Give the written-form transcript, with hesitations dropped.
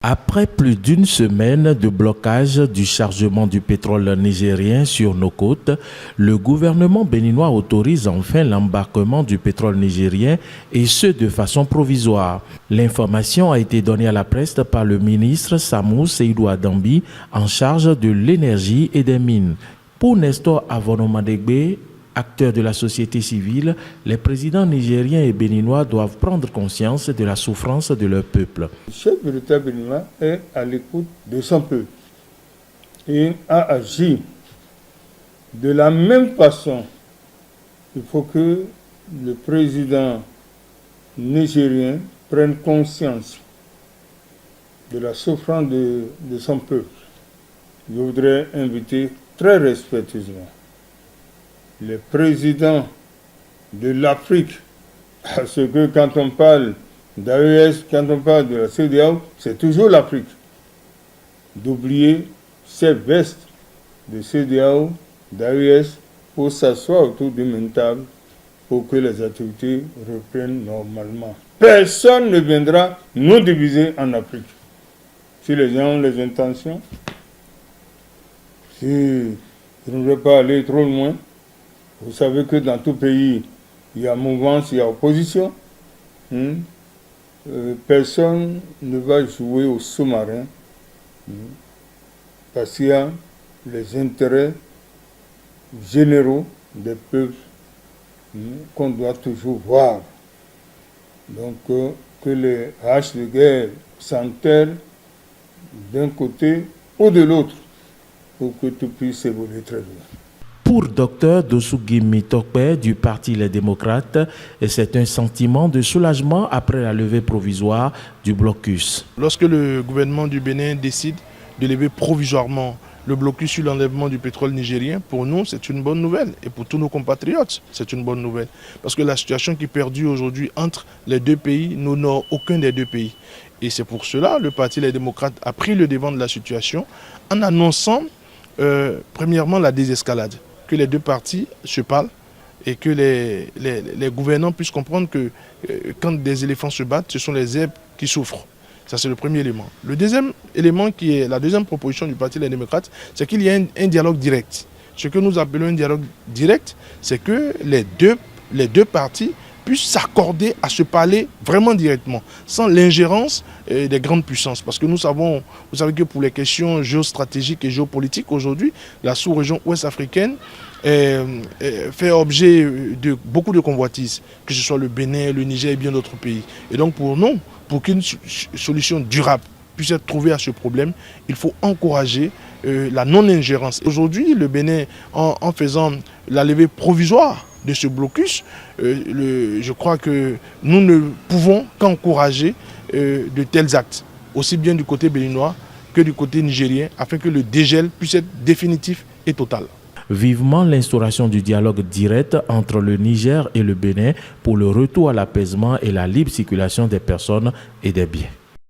Après plus d'une semaine de blocage du chargement du pétrole nigérien sur nos côtes, le gouvernement béninois autorise enfin l'embarquement du pétrole nigérien et ce de façon provisoire. L'information a été donnée à la presse par le ministre Samou Seydou Adambi en charge de l'énergie et des mines. Pour Nestor Avonomadegbe, acteurs de la société civile, les présidents nigériens et béninois doivent prendre conscience de la souffrance de leur peuple. Le chef de l'État béninois est à l'écoute de son peuple et a agi de la même façon. Il faut que le président nigérien prenne conscience de la souffrance de son peuple. Je voudrais inviter très respectueusement les présidents de l'Afrique, parce que quand on parle d'AES, quand on parle de la CEDEAO, c'est toujours l'Afrique, d'oublier ces vestes de CEDEAO, d'AES, pour s'asseoir autour d'une même table pour que les activités reprennent normalement. Personne ne viendra nous diviser en Afrique. Si les gens ont les intentions, si ils ne veulent pas aller trop loin, vous savez que dans tout pays, il y a mouvance, il y a opposition. Personne ne va jouer au sous-marin parce qu'il y a les intérêts généraux des peuples qu'on doit toujours voir. Donc que les haches de guerre s'enterrent d'un côté ou de l'autre pour que tout puisse évoluer très bien. Pour Dr Dosugimi Tokpe du Parti Les Démocrates, c'est un sentiment de soulagement après la levée provisoire du blocus. Lorsque le gouvernement du Bénin décide de lever provisoirement le blocus sur l'enlèvement du pétrole nigérien, pour nous, c'est une bonne nouvelle. Et pour tous nos compatriotes, c'est une bonne nouvelle. Parce que la situation qui perdure aujourd'hui entre les deux pays n'honore aucun des deux pays. Et c'est pour cela que le Parti Les Démocrates a pris le devant de la situation en annonçant, premièrement, la désescalade. Que les deux parties se parlent et que les gouvernants puissent comprendre que quand des éléphants se battent, ce sont les zèbres qui souffrent. Ça, c'est le premier élément. Le deuxième élément, qui est la deuxième proposition du Parti Les Démocrates, c'est qu'il y a un dialogue direct. Ce que nous appelons un dialogue direct, c'est que les deux parties puissent s'accorder à se parler vraiment directement, sans l'ingérence des grandes puissances. Parce que vous savez que pour les questions géostratégiques et géopolitiques, aujourd'hui, la sous-région ouest-africaine fait objet de beaucoup de convoitises, que ce soit le Bénin, le Niger et bien d'autres pays. Et donc pour nous, pour qu'une solution durable puisse être trouvée à ce problème, il faut encourager la non-ingérence. Aujourd'hui, le Bénin, en faisant la levée provisoire de ce blocus, je crois que nous ne pouvons qu'encourager de tels actes, aussi bien du côté béninois que du côté nigérien, afin que le dégel puisse être définitif et total. Vivement l'instauration du dialogue direct entre le Niger et le Bénin pour le retour à l'apaisement et la libre circulation des personnes et des biens.